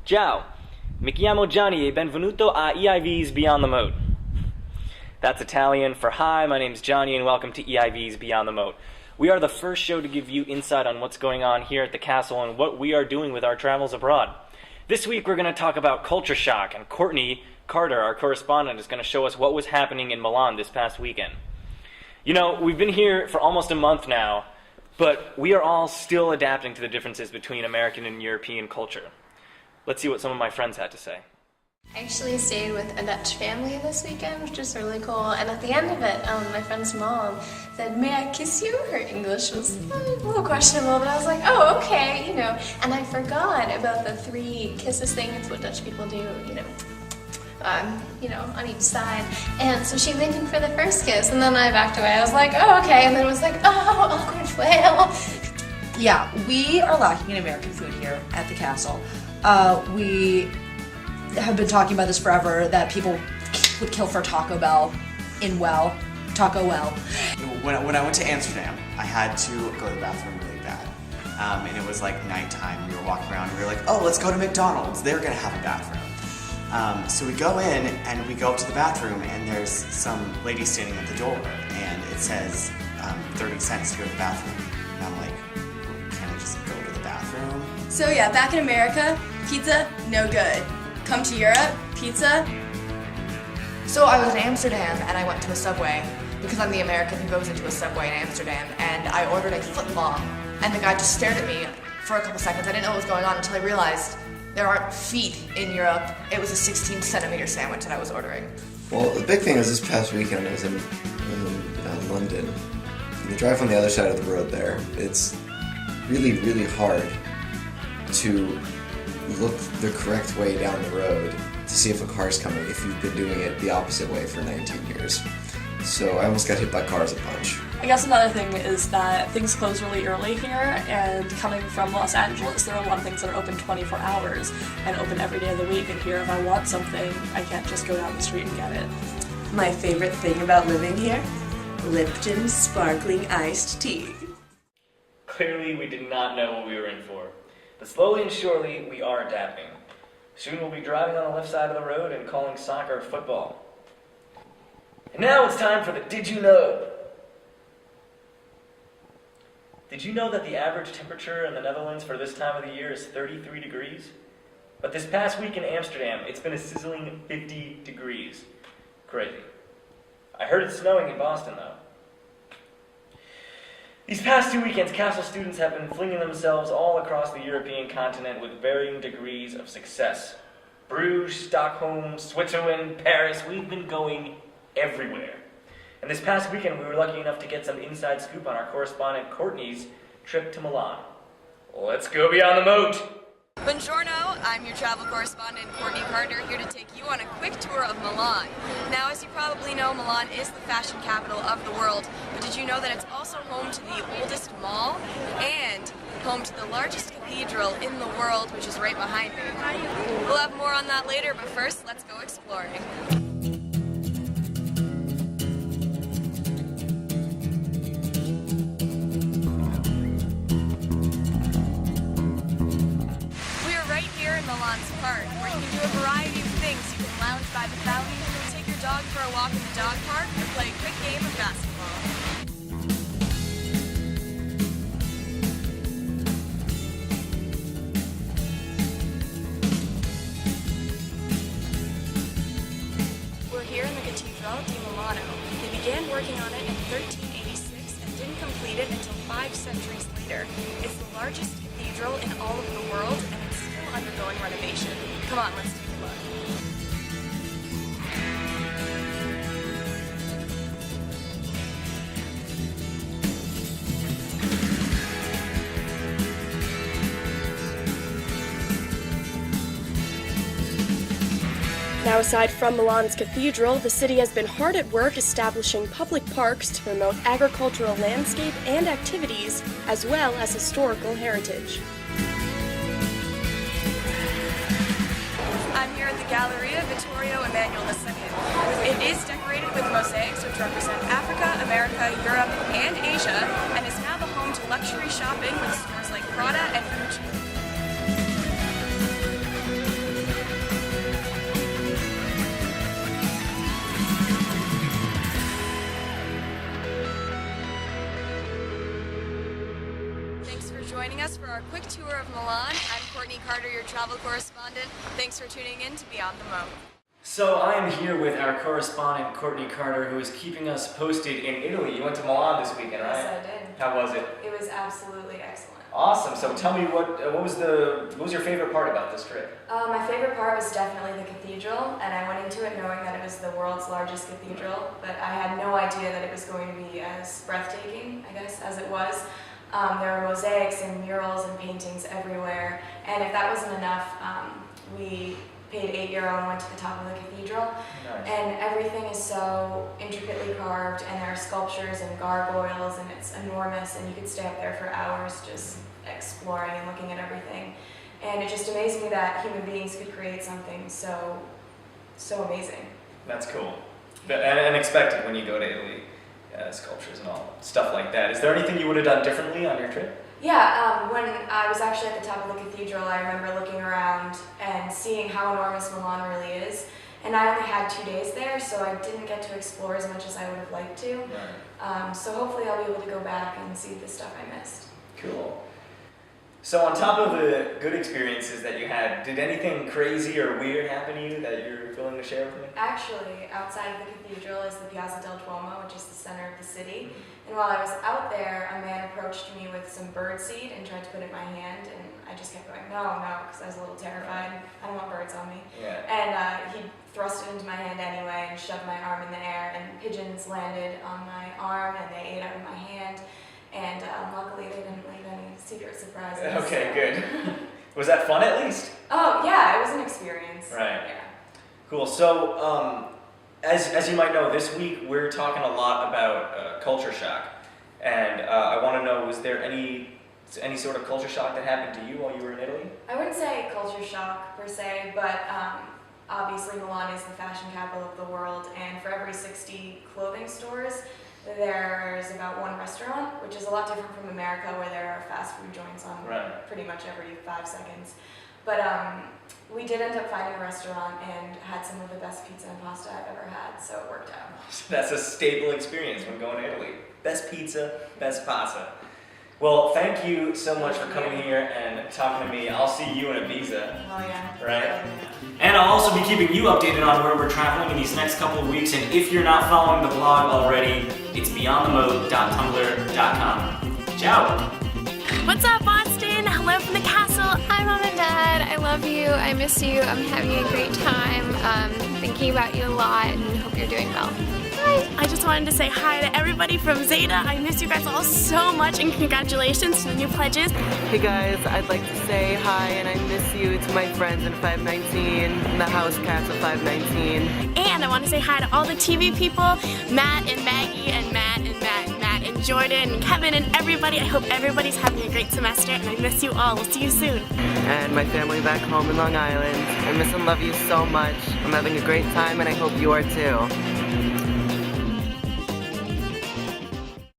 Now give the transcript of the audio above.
Ciao, mi chiamo Johnny e benvenuto a EIV's Beyond the Moat. That's Italian for hi, my name's Johnny and welcome to EIV's Beyond the Moat. We are the first show to give you insight on what's going on here at the castle and what we are doing with our travels abroad. This week we're going to talk about culture shock, and Courtney Carter, our correspondent, is going to show us what was happening in Milan this past weekend. You know, we've been here for almost a month now, but we are all still adapting to the differences between American and European culture. Let's see what some of my friends had to say. I actually stayed with a Dutch family this weekend, which is really cool. And at the end of it, my friend's mom said, "May I kiss you?" Her English was a little questionable, but I was like, oh, okay, you know. And I forgot about the 3 kisses thing. It's what Dutch people do, on each side. And so she leaned in for the first kiss, and then I backed away. I was like, oh, okay. And then it was like, oh, awkward fail. Yeah, we are lacking in American food here at the castle. We have been talking about this forever, that people would kill for Taco Bell Taco Well. When I went to Amsterdam, I had to go to the bathroom really bad. And it was like nighttime. We were walking around and we were like, oh, let's go to McDonald's. They're going to have a bathroom. So we go in and we go up to the bathroom and there's some lady standing at the door and it says 30 cents to go to the bathroom. And I'm like, can I just go to the bathroom? So yeah, back in America, pizza, no good. Come to Europe, pizza. So I was in Amsterdam and I went to a Subway because I'm the American who goes into a Subway in Amsterdam, and I ordered a footlong and the guy just stared at me for a couple seconds. I didn't know what was going on until I realized there aren't feet in Europe. It was a 16-centimeter sandwich that I was ordering. Well, the big thing was this past weekend I was in London. The drive on the other side of the road there, it's really, really hard to look the correct way down the road to see if a car's coming if you've been doing it the opposite way for 19 years. So I almost got hit by cars a bunch. I guess another thing is that things close really early here, and coming from Los Angeles, there are a lot of things that are open 24 hours and open every day of the week, and here if I want something, I can't just go down the street and get it. My favorite thing about living here? Lipton sparkling iced tea. Clearly we did not know what we were in for. But slowly and surely, we are adapting. Soon we'll be driving on the left side of the road and calling soccer football. And now it's time for the Did You Know? Did you know that the average temperature in the Netherlands for this time of the year is 33 degrees? But this past week in Amsterdam, it's been a sizzling 50 degrees. Crazy. I heard it's snowing in Boston, though. These past 2 weekends, Castle students have been flinging themselves all across the European continent with varying degrees of success. Bruges, Stockholm, Switzerland, Paris, we've been going everywhere. And this past weekend, we were lucky enough to get some inside scoop on our correspondent Courtney's trip to Milan. Let's go beyond the moat! Buongiorno, I'm your travel correspondent Courtney Carter, here to take you on a quick tour of Milan. Now, as you probably know, Milan is the fashion capital of the world, but did you know that it's also home to the oldest mall and home to the largest cathedral in the world, which is right behind me? We'll have more on that later, but first, let's go exploring. Milan's park, where you can do a variety of things. You can lounge by the fountain, take your dog for a walk in the dog park, or play a quick game of basketball. We're here in the Cathedral di Milano. They began working on it in 1386 and didn't complete it until 5 centuries later. It's the largest cathedral in all of the world, and it's still undergoing renovation. Come on, let's take a look. Now aside from Milan's cathedral, the city has been hard at work establishing public parks to promote agricultural landscape and activities, as well as historical heritage. I'm here at the Galleria Vittorio Emanuele II. It is decorated with mosaics which represent Africa, America, Europe, and Asia, and is now the home to luxury shopping with stores like Prada and Gucci. Joining us for our quick tour of Milan. I'm Courtney Carter, your travel correspondent. Thanks for tuning in to Beyond the Moat. So I am here with our correspondent Courtney Carter, who is keeping us posted in Italy. You went to Milan this weekend, right? Yes, I did. How was it? It was absolutely excellent. Awesome. So tell me what was your favorite part about this trip? My favorite part was definitely the cathedral, and I went into it knowing that it was the world's largest cathedral, but I had no idea that it was going to be as breathtaking, I guess, as it was. There were mosaics and murals and paintings everywhere, and if that wasn't enough, we paid €8 and went to the top of the cathedral. Nice. And everything is so intricately carved, and there are sculptures and gargoyles, and it's enormous, and you could stay up there for hours just exploring and looking at everything. And it just amazed me that human beings could create something so amazing. That's cool. But unexpected when you go to Italy. Sculptures and all stuff like that. Is there anything you would have done differently on your trip? Yeah, when I was actually at the top of the cathedral, I remember looking around and seeing how enormous Milan really is. And I only had 2 days there, so I didn't get to explore as much as I would have liked to. Right. So hopefully I'll be able to go back and see the stuff I missed. Cool. So on top of the good experiences that you had, did anything crazy or weird happen to you that you're willing to share with me? Actually, outside of the cathedral is the Piazza del Duomo, which is the center of the city. And while I was out there, a man approached me with some birdseed and tried to put it in my hand, and I just kept going, no, because I was a little terrified. I don't want birds on me. Yeah. And he thrust it into my hand anyway and shoved my arm in the air, and pigeons landed on my arm and they ate out of my hand. And luckily they didn't leave any secret surprises. Okay, good. Was that fun at least? Oh, yeah, it was an experience. Right. Yeah. Cool. So, as you might know, this week we're talking a lot about culture shock. And I want to know, was there any sort of culture shock that happened to you while you were in Italy? I wouldn't say culture shock per se, but obviously Milan is the fashion capital of the world, and for every 60 clothing stores, there's about one restaurant, which is a lot different from America, where there are fast food joints on pretty much every 5 seconds. But we did end up finding a restaurant and had some of the best pizza and pasta I've ever had, so it worked out. That's a staple experience when going to Italy. Best pizza, best pasta. Well, thank you so much for coming here and talking to me. I'll see you in Ibiza. Oh yeah. Right? And I'll also be keeping you updated on where we're traveling in these next couple of weeks. And if you're not following the blog already, it's beyondthemoat.tumblr.com. Ciao! What's up, Boston? Hello from the castle. Hi, Mom and Dad. I love you. I miss you. I'm having a great time. Thinking about you a lot and hope you're doing well. Hi. I just wanted to say hi to everybody from Zeta. I miss you guys all so much, and congratulations to the new pledges. Hey guys, I'd like to say hi and I miss you to my friends in 519, and the house cats of 519. And I want to say hi to all the TV people, Matt and Maggie and Matt and Matt and Matt and Jordan and Kevin and everybody. I hope everybody's having a great semester, and I miss you all. We'll see you soon. And my family back home in Long Island. I miss and love you so much. I'm having a great time and I hope you are too.